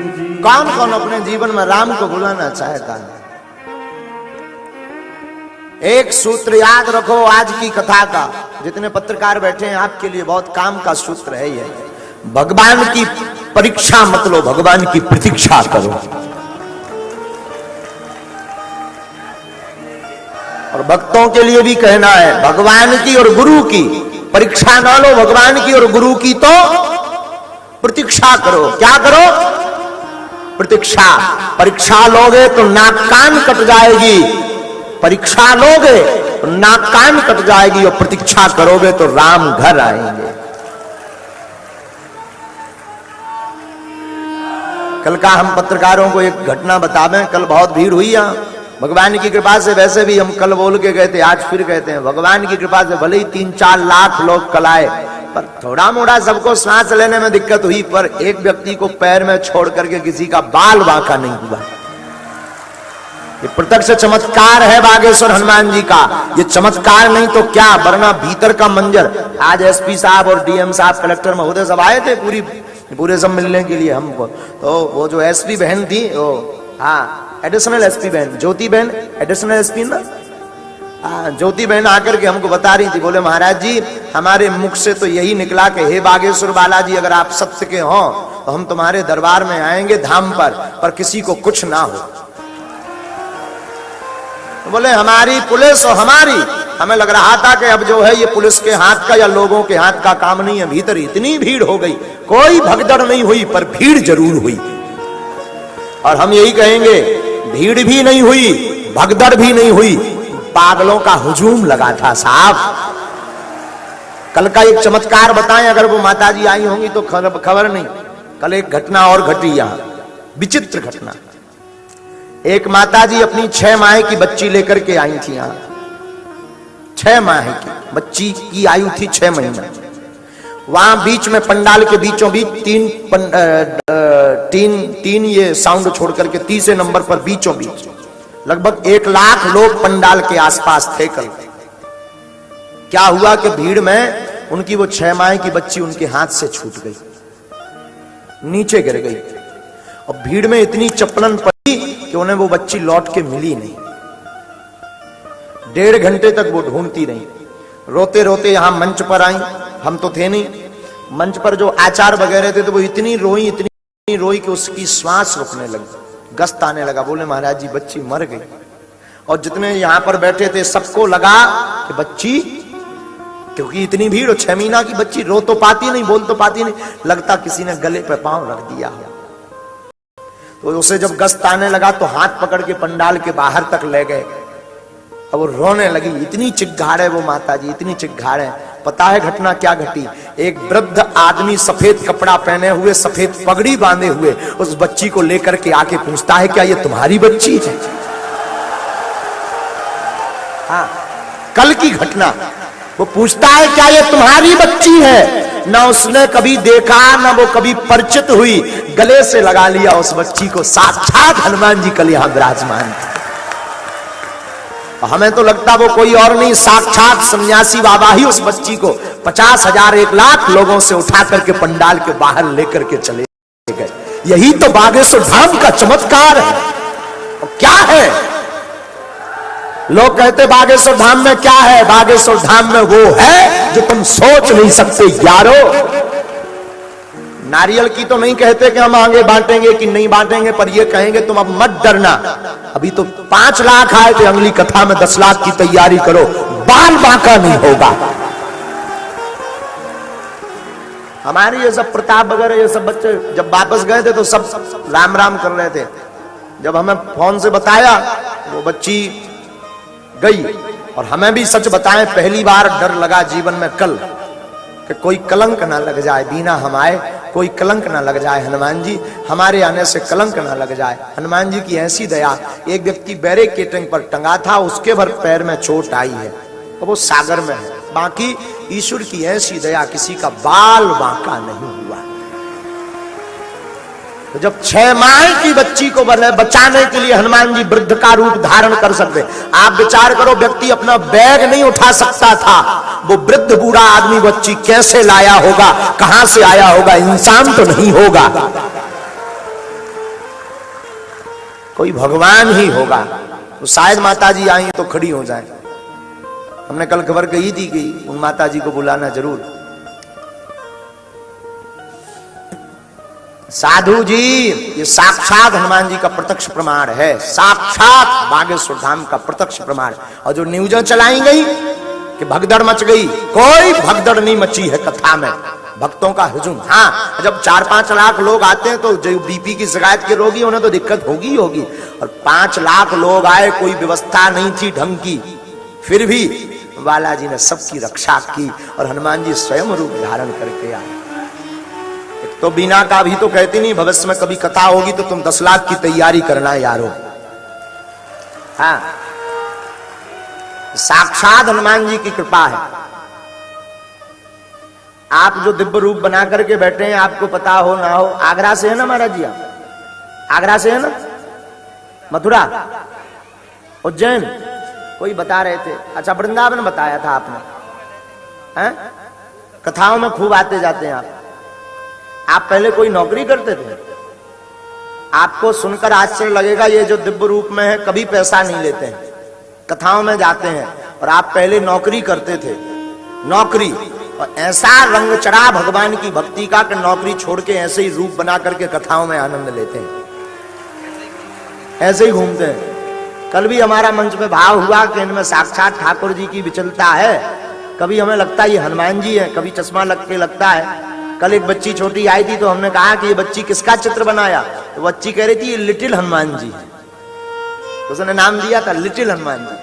कौन कौन अपने जीवन में राम को बुलाना चाहता है? एक सूत्र याद रखो आज की कथा का, जितने पत्रकार बैठे हैं आपके लिए बहुत काम का सूत्र है ये। भगवान की परीक्षा मत लो, भगवान की प्रतीक्षा करो। और भक्तों के लिए भी कहना है, भगवान की और गुरु की परीक्षा ना लो, भगवान की और गुरु की तो प्रतीक्षा करो। क्या करो? प्रतीक्षा। परीक्षा लोगे तो नाक कान कट जाएगी, परीक्षा लोगे तो नाक कान कट जाएगी, और प्रतीक्षा करोगे तो राम घर आएंगे। कल का हम पत्रकारों को एक घटना बता दें। कल बहुत भीड़ हुई यहाँ, भगवान की कृपा से। वैसे भी हम कल बोल के गए थे, आज फिर कहते हैं, भगवान की कृपा से भले ही 3-4 लाख लोग कल आए, पर थोड़ा मोड़ा सबको सांस लेने में दिक्कत हुई, पर एक व्यक्ति को पैर में छोड़ करके किसी का बाल बांका नहीं हुआ। ये प्रत्यक्ष चमत्कार है बागेश्वर हनुमान जी का। ये चमत्कार नहीं तो क्या, वरना भीतर का मंजर। आज एसपी साहब और डीएम साहब, कलेक्टर महोदय सब आए थे पूरे सब मिलने के लिए हमको। तो वो जो एसपी बहन थी, वो हाँ एडिशनल एसपी बहन, ज्योति बहन एडिशनल एसपी ना, ज्योति बहन आकर के हमको बता रही थी, बोले महाराज जी हमारे मुख से तो यही निकला कि हे बागेश्वर बालाजी, अगर आप सत्य के हो तो हम तुम्हारे दरबार में आएंगे धाम पर किसी को कुछ ना हो। तो बोले हमारी पुलिस और हमें लग रहा था कि अब जो है ये पुलिस के हाथ का या लोगों के हाथ का काम नहीं है। भीतर इतनी भीड़ हो गई, कोई भगदड़ नहीं हुई पर भीड़ जरूर हुई। और हम यही कहेंगे, भीड़ भी नहीं हुई, भगदड़ भी नहीं हुई, पागलों का हुजूम लगा था साहब। कल का एक चमत्कार बताएं, अगर वो माताजी आई होंगी तो खबर नहीं। कल एक घटना और घटी यहां, विचित्र घटना। एक माताजी अपनी 6 माह की बच्ची लेकर के आई थी यहां। 6 माह की बच्ची की आयु थी 6 महीना। वहां बीच में पंडाल के बीचों बीच तीन ये साउंड छोड़ करके तीसरे नंबर पर बीचों बीच लगभग 1 लाख लोग पंडाल के आसपास थे कल। क्या हुआ कि भीड़ में उनकी वो 6 माह की बच्ची उनके हाथ से छूट गई, नीचे गिर गई। और भीड़ में इतनी चपलन पड़ी कि उन्हें वो बच्ची लौट के मिली नहीं। 1.5 घंटे तक वो ढूंढती रही। रोते रोते यहां मंच पर आई, हम तो थे नहीं। मंच पर जो आचार्य वगैरह थे तो वो इतनी रोई कि उसकी श्वास रुकने लगी, गस्त आने लगा। बोले महाराज जी बच्ची मर गई। और जितने यहां पर बैठे थे सबको लगा कि बच्ची, क्योंकि इतनी भीड़, 6 महीना की बच्ची रो तो पाती नहीं, बोल तो पाती नहीं, लगता किसी ने गले पे पांव रख दिया हो। तो उसे जब गस्त आने लगा तो हाथ पकड़ के पंडाल के बाहर तक ले गए। अब वो रोने लगी, इतनी चिल्लाए वो माताजी, इतनी चिल्लाए। पता है घटना क्या घटी? एक वृद्ध आदमी सफेद कपड़ा पहने हुए, सफेद पगड़ी बांधे हुए उस बच्ची को लेकर के आके पूछता है क्या ये तुम्हारी बच्ची है? हाँ, कल की घटना। वो पूछता है क्या ये तुम्हारी बच्ची है? ना उसने कभी देखा, ना वो कभी परिचित हुई, गले से लगा लिया उस बच्ची को। साक्षात हनुमान जी कल यहां विराजमान थे। हमें तो लगता वो कोई और नहीं, साक्षात सन्यासी बाबा ही उस बच्ची को 50,000 1 लाख लोगों से उठा करके पंडाल के बाहर लेकर के चले गए। यही तो बागेश्वर धाम का चमत्कार है। और क्या है? लोग कहते बागेश्वर धाम में क्या है? बागेश्वर धाम में वो है जो तुम सोच नहीं सकते यारो। नारियल की तो नहीं कहते कि हम आगे बांटेंगे कि नहीं बांटेंगे, पर ये कहेंगे तुम अब मत डरना, अभी तो 5 लाख आए थे, अगली कथा में 10 लाख की तैयारी करो, बाल बांका नहीं होगा। हमारे ये सब प्रताप वगैरह ये सब बच्चे जब वापस गए थे तो सब राम राम कर रहे थे। जब हमें फोन से बताया वो बच्ची गई, और हमें भी सच बताएं पहली बार डर लगा जीवन में कल कि कोई कलंक ना लग जाए, बिना हम आए कोई कलंक ना लग जाए। हनुमान जी हमारे आने से कलंक ना लग जाए। हनुमान जी की ऐसी दया। एक व्यक्ति बैरिकेडिंग पर टंगा था, उसके भर पैर में चोट आई है, तो वो सागर में है। बाकी ईश्वर की ऐसी दया, किसी का बाल बांका नहीं हुआ। तो जब 6 माह की बच्ची को बचाने के लिए हनुमान जी वृद्ध का रूप धारण कर सकते। आप विचार करो, व्यक्ति अपना बैग नहीं उठा सकता था, वो वृद्ध बूढ़ा आदमी बच्ची कैसे लाया होगा, कहां से आया होगा? इंसान तो नहीं होगा। कोई भगवान ही होगा तो शायद माता जी आई तो खड़ी हो जाए। हमने कल खबर कही थी कि उन माता जी को बुलाना जरूर। साधु जी, ये साक्षात हनुमान जी का प्रत्यक्ष प्रमाण है, साक्षात बागेश्वर धाम का प्रत्यक्ष प्रमाण। और जो न्यूज़ें चलाई गई कि भगदड़ मच गई, कोई भगदड़ नहीं मची है कथा में, भक्तों का हुजूम। हाँ, जब 4-5 लाख लोग आते हैं तो जो बीपी की शिकायत के रोगी उन्हें तो दिक्कत होगी होगी, और 5 लाख लोग आए, कोई व्यवस्था नहीं थी ढंग की, फिर भी बालाजी ने सबकी रक्षा की और हनुमान जी स्वयं रूप धारण करके आए। तो बिना का भी तो कहती नहीं, भविष्य में कभी कथा होगी तो तुम 10 लाख की तैयारी करना यारो। हाँ, साक्षात हनुमान जी की कृपा है। आप जो दिव्य रूप बना करके बैठे हैं, आपको पता हो ना हो, आगरा से है ना महाराज जी? आप आगरा से है ना? मथुरा, उज्जैन, कोई बता रहे थे। अच्छा, वृंदावन बताया था आपने, हैं? कथाओं में खूब आते जाते हैं आप पहले कोई नौकरी करते थे? आपको सुनकर आश्चर्य लगेगा, ये जो दिव्य रूप में है कभी पैसा नहीं लेते हैं, कथाओं में जाते हैं, और आप पहले नौकरी करते थे, नौकरी, और ऐसा रंग चढ़ा भगवान की भक्ति का कि नौकरी छोड़ के ऐसे ही रूप बना करके कथाओं में आनंद लेते हैं, ऐसे ही घूमते हैं। कल भी हमारा मंच पे भाव हुआ कि इनमें साक्षात ठाकुर जी की विचलता है। कभी हमें लगता है ये हनुमान जी है, कभी चश्मा लग के लगता है। कल एक बच्ची छोटी आई थी तो हमने कहा कि ये बच्ची किसका चित्र बनाया, तो बच्ची कह रही थी ये लिटिल हनुमान जी, तो उसने नाम दिया था लिटिल हनुमान जी।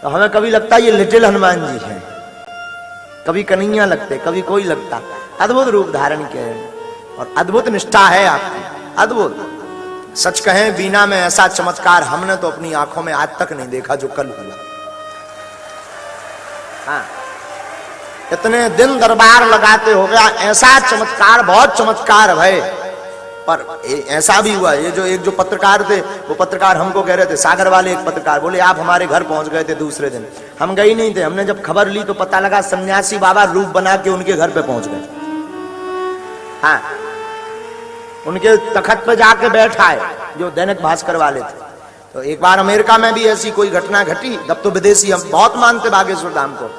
तो हमें कभी लगता है ये लिटिल हनुमान जी है, कभी कन्हैया लगते, कभी कोई लगता। अद्भुत रूप धारण किए और अद्भुत निष्ठा है आपकी, अद्भुत। सच कहें, बीना में ऐसा चमत्कार हमने तो अपनी आंखों में आज तक नहीं देखा जो कल हुआ। हाँ, इतने दिन दरबार लगाते हो गया, ऐसा चमत्कार, बहुत चमत्कार है। पर ऐसा भी हुआ, ये जो एक जो पत्रकार थे, वो पत्रकार हमको कह रहे थे, सागर वाले एक पत्रकार बोले आप हमारे घर पहुंच गए थे दूसरे दिन। हम गए नहीं थे, हमने जब खबर ली तो पता लगा सन्यासी बाबा रूप बना के उनके घर पे पहुंच गए। हाँ, उनके तखत पे जाके बैठ आए, जो दैनिक भास्कर वाले थे। तो एक बार अमेरिका में भी ऐसी कोई घटना घटी, तब तो विदेशी हम बहुत मानते बागेश्वर धाम को।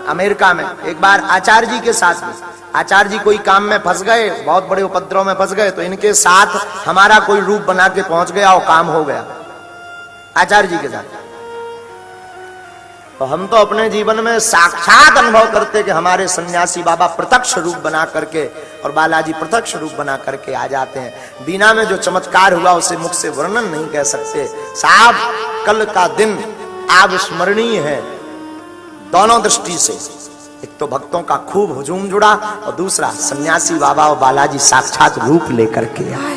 अमेरिका में एक बार आचार्य जी के साथ में, आचार्य जी कोई काम में फंस गए, बहुत बड़े उपद्रव में फंस गए, तो इनके साथ हमारा कोई रूप बना के पहुंच गया और काम हो गया आचार्य जी के साथ। तो हम तो अपने जीवन में साक्षात अनुभव करते कि हमारे सन्यासी बाबा प्रत्यक्ष रूप बना करके और बालाजी प्रत्यक्ष रूप बना करके आ जाते हैं। बीना में जो चमत्कार हुआ उसे मुख से वर्णन नहीं कह सकते साहब। कल का दिन अविस्मरणीय है दोनों दृष्टि से। एक तो भक्तों का खूब हुजूम जुड़ा और दूसरा सन्यासी बाबा और बालाजी साक्षात रूप लेकर के आए।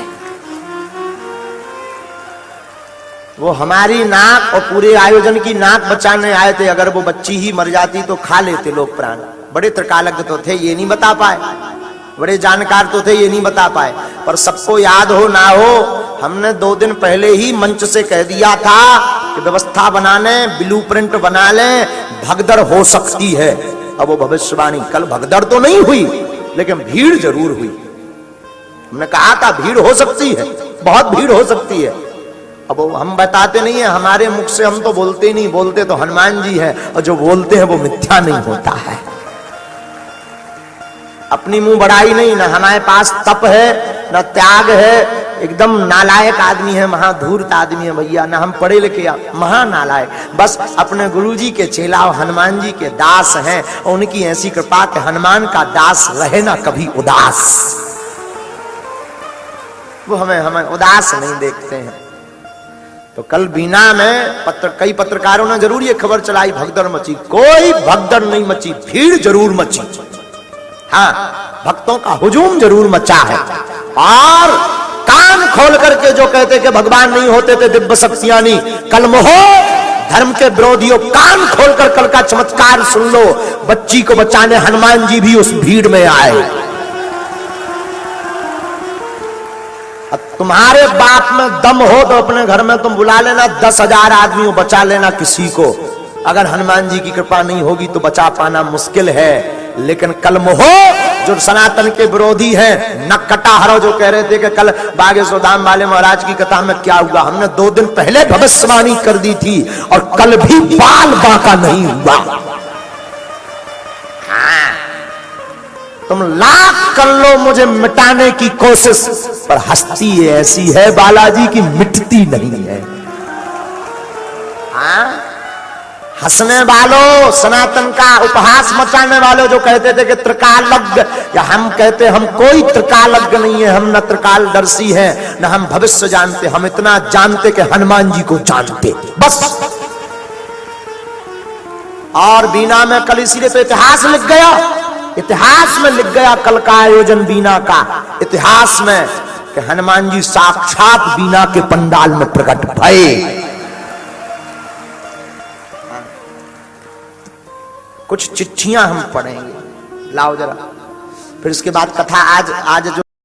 वो हमारी नाक और पूरे आयोजन की नाक बचाने आए थे। अगर वो बच्ची ही मर जाती तो खा लेते लोग प्राण। बड़े त्रिकालज्ञ तो थे, ये नहीं बता पाए, बड़े जानकार तो थे, ये नहीं बता पाए। पर सबको याद हो ना हो, हमने 2 दिन पहले ही मंच से कह दिया था कि व्यवस्था बना लें, ब्लूप्रिंट बना लें, भगदड़ हो सकती है। अब वो भविष्यवाणी, कल भगदड़ तो नहीं हुई लेकिन भीड़ जरूर हुई। हमने कहा था भीड़ हो सकती है, बहुत भीड़ हो सकती है। अब हम बताते नहीं है, हमारे मुख से हम तो बोलते नहीं, बोलते तो हनुमान जी है, और जो बोलते हैं वो मिथ्या नहीं होता है। अपनी मुंह बढ़ाई नहीं, ना हमारे पास तप है ना त्याग है, एकदम नालायक आदमी है, महाधूर्त आदमी है भैया, ना हम पढ़े लिखे, महानालायक। बस अपने गुरुजी के चेला और हनुमान जी के दास हैं, और उनकी ऐसी कृपा कि हनुमान का दास रहे ना कभी उदास। वो हमें उदास नहीं देखते हैं। तो कल बीना में कई पत्रकारों ने जरूर ये खबर चलाई भगदड़ मची। कोई भगदड़ नहीं मची, भीड़ जरूर मची। हाँ, भक्तों का हुजूम जरूर मचा है। और कान खोल करके जो कहते कि भगवान नहीं होते थे, दिव्य शक्तियां नहीं, कल मोहो धर्म के विरोधियों, कान खोलकर कल का चमत्कार सुन लो। बच्ची को बचाने हनुमान जी भी उस भीड़ में आए। तुम्हारे बाप में दम हो तो अपने घर में तुम बुला लेना 10,000 आदमियों, बचा लेना किसी को। अगर हनुमान जी की कृपा नहीं होगी तो बचा पाना मुश्किल है। लेकिन कल मोहो जो सनातन के विरोधी हैं, नकटाहरो जो कह रहे थे कि कल बागेश्वरधाम वाले महाराज की कथा में क्या हुआ, हमने 2 दिन पहले भविष्यवाणी कर दी थी और कल भी बाल बांका नहीं हुआ। तुम लाख कर लो मुझे मिटाने की कोशिश, पर हस्ती ऐसी है बालाजी की मिटती नहीं है। हंसने वालों, सनातन का उपहास मचाने वालों जो कहते थे कि त्रिकालज्ञ, या हम कहते हम कोई त्रिकालज्ञ नहीं है, हम न त्रिकालदर्शी हैं न हम भविष्य जानते, हम इतना जानते कि हनुमान जी को जानते बस। और बीना में कल इसीलिए तो इतिहास लिख गया, इतिहास में लिख गया कल का आयोजन बीना का, इतिहास में कि हनुमान जी साक्षात बीना के पंडाल में प्रकट भये। कुछ चिट्ठियां हम पढ़ेंगे, लाओ जरा, फिर इसके बाद कथा आज जो